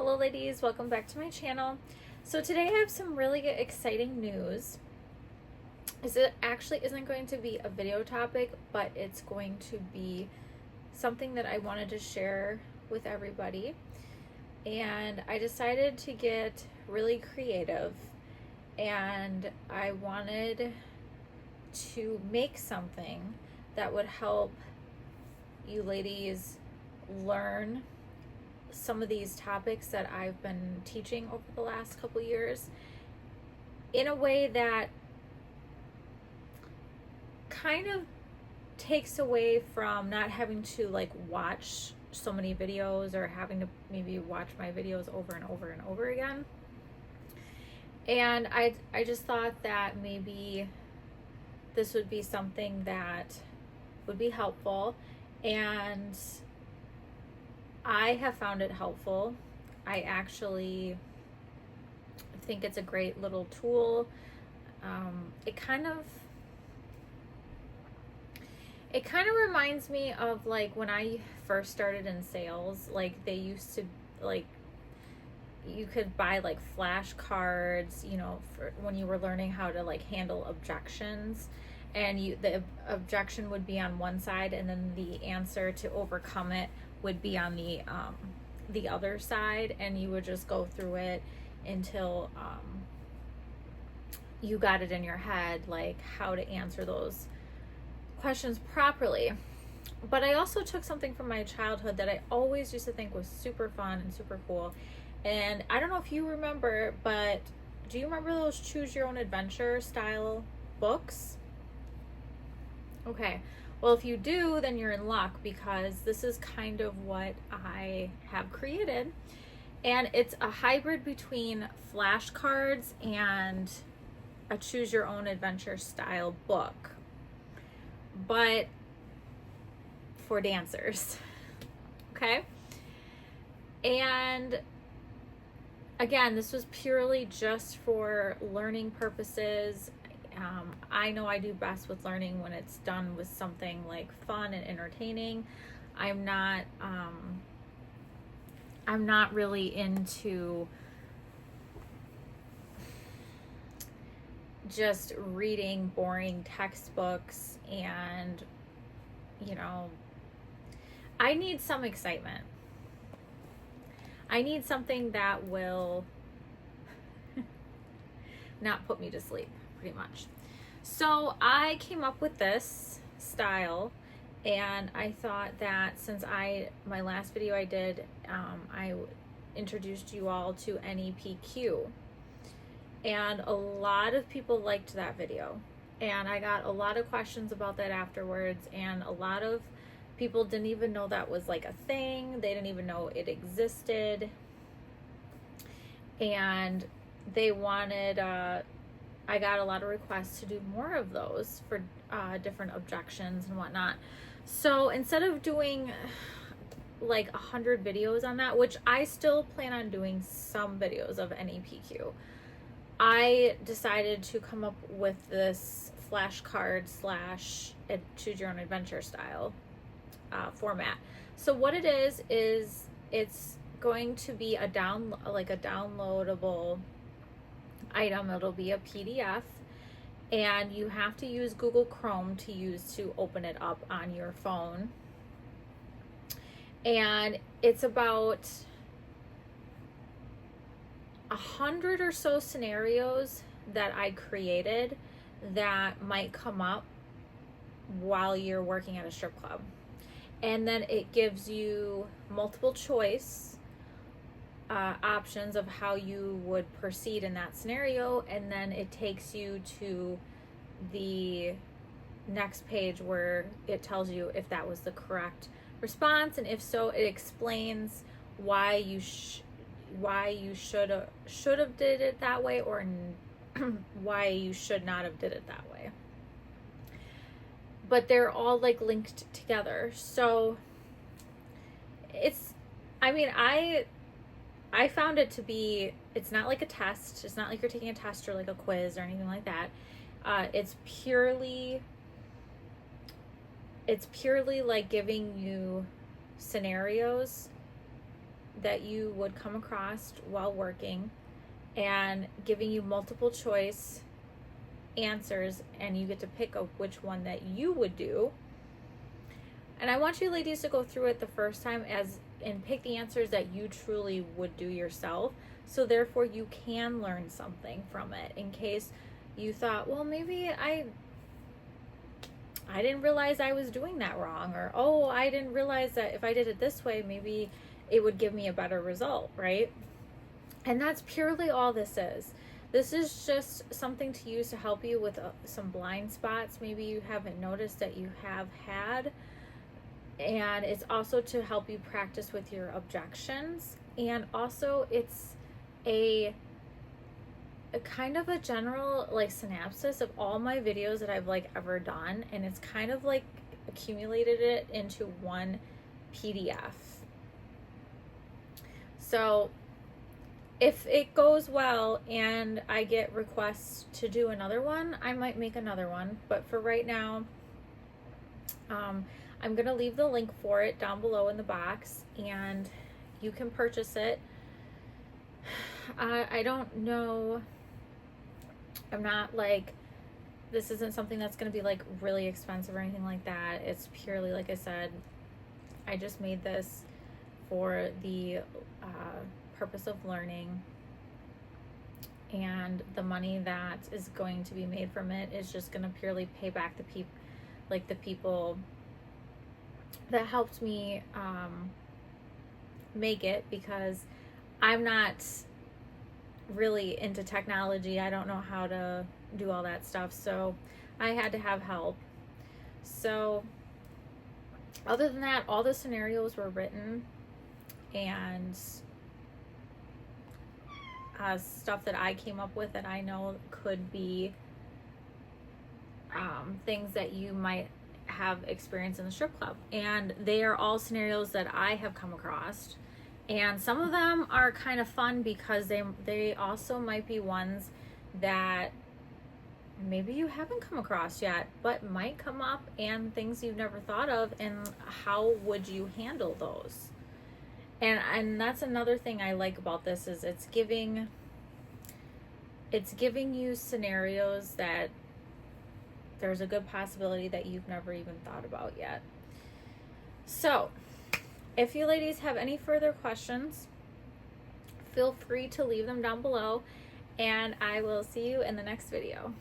Hello ladies, welcome back to my channel. So today I have some really exciting news. It actually isn't going to be a video topic, but it's going to be something that I wanted to share with everybody. And I decided to get really creative, and I wanted to make something that would help you ladies learn some of these topics that I've been teaching over the last couple years in a way that kind of takes away from not having to like watch so many videos or having to maybe watch my videos over and over and over again. And I just thought that maybe this would be something that would be helpful, and I have found it helpful. I actually think it's a great little tool. It kind of reminds me of like when I first started in sales. Like they used to, like, you could buy like flashcards, you know, for when you were learning how to like handle objections, and the objection would be on one side, and then the answer to overcome it would be on the other side, and you would just go through it until you got it in your head, like how to answer those questions properly. But I also took something from my childhood that I always used to think was super fun and super cool. And I don't know if you remember, but do you remember those choose your own adventure style books? Okay. Well, if you do, then you're in luck, because this is kind of what I have created. And it's a hybrid between flashcards and a choose your own adventure style book, but for dancers. Okay? And again, this was purely just for learning purposes. I know I do best with learning when it's done with something like fun and entertaining. I'm not really into just reading boring textbooks, and you know, I need some excitement. I need something that will not put me to sleep, pretty much. So I came up with this style, and I thought that since my last video I did, I introduced you all to NEPQ, and a lot of people liked that video, and I got a lot of questions about that afterwards, and a lot of people didn't even know that was like a thing. They didn't even know it existed, and they wanted I got a lot of requests to do more of those for different objections and whatnot. So instead of doing like 100 videos on that, which I still plan on doing some videos of NEPQ, I decided to come up with this flashcard / choose your own adventure style format. So what it is it's going to be a downloadable item. It'll be a PDF, and you have to use Google Chrome to open it up on your phone. And it's about 100 or so scenarios that I created that might come up while you're working at a strip club. And then it gives you multiple choice options of how you would proceed in that scenario, and then it takes you to the next page where it tells you if that was the correct response, and if so, it explains why you should have did it that way, or why you should not have did it that way. But they're all like linked together. So I found it to be, it's not like a test. It's not like you're taking a test or like a quiz or anything like that. It's purely like giving you scenarios that you would come across while working and giving you multiple choice answers, and you get to pick which one that you would do. And I want you ladies to go through it the first time and pick the answers that you truly would do yourself, so therefore you can learn something from it, in case you thought, well, maybe I didn't realize I was doing that wrong, or oh, I didn't realize that if I did it this way, maybe it would give me a better result, right? And that's purely all this is. This is just something to use to help you with some blind spots maybe you haven't noticed that you have had. And it's also to help you practice with your objections. And also it's a kind of a general like synopsis of all my videos that I've like ever done. And it's kind of like accumulated it into one PDF. So if it goes well and I get requests to do another one, I might make another one. But for right now, I'm going to leave the link for it down below in the box, and you can purchase it. I don't know. I'm not like, this isn't something that's going to be like really expensive or anything like that. It's purely, like I said, I just made this for the purpose of learning, and the money that is going to be made from it is just going to purely pay back the people that helped me make it, because I'm not really into technology. I don't know how to do all that stuff, so I had to have help. So other than that, all the scenarios were written, and stuff that I came up with that I know could be things that you might have experienced in the strip club. And they are all scenarios that I have come across, and some of them are kind of fun because they also might be ones that maybe you haven't come across yet but might come up, and things you've never thought of, and how would you handle those. And that's another thing I like about this, is it's giving you scenarios that there's a good possibility that you've never even thought about yet. So if you ladies have any further questions, feel free to leave them down below, and I will see you in the next video.